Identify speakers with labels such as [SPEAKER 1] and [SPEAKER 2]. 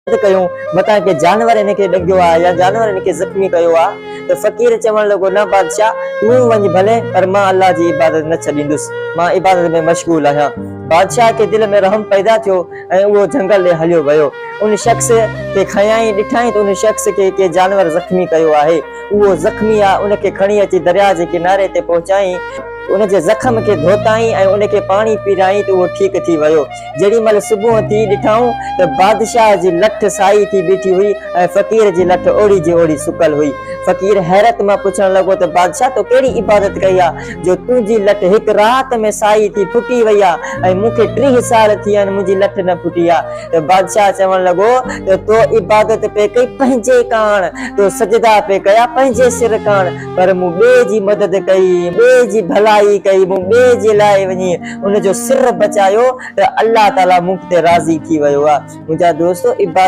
[SPEAKER 1] कयूं मता के जानवर इनके डंगियो आ या जानवर इनके जख्मी कयो आ तो फकीर चवण लगो न बादशाह तू वंज भले पर मां अल्लाह जी इबादत न छडींदुस, मां इबादत में मशगूल आहियां। बादशाह के दिल में रहम पैदा थियो ऐं वो जंगल ले हलियो वयो। उन शख्स के खयाई ॾिठाई तो उन शख्स के जानवर जख्मी कयो आहे। वो जख्मी आ उनके खणी अची दरिया के किनारे ते पहुंचाई, उन जे जख्म के धोताई ऐं उनके पानी पीराई तो वो ठीक थी वयो। जेडी मल सुबह थी ॾिठाऊं तो बादशाह जी लठ साई थी बीठी हुई ऐं फकीर जी लठ ओड़ी जी ओड़ी सुकल हुई। फकीर हैरत में पूछण लगो तो बादशाह तो केड़ी इबादत कई आ जो तुझी लठ एक रात में साई थी फुटी वई आ ऐं मुखे 30 साल थी आहिनि मुंहिंजी लठ न फुटी आ। तो बादशाह चवण लगो तो इबादत पे कई पंहिंजे कान, तो सजदा पे कया पंहिंजे सिर कान, पर मूं ॿिए जी मदद कई, ॿिए जी भलाई कई, मूं ॿिए जे लाइ वञी उन जो सिर बचायो तो अल्लाह ताला मुख ते राज़ी थी वयो आ। मुंहिंजा दोस्तो इबादत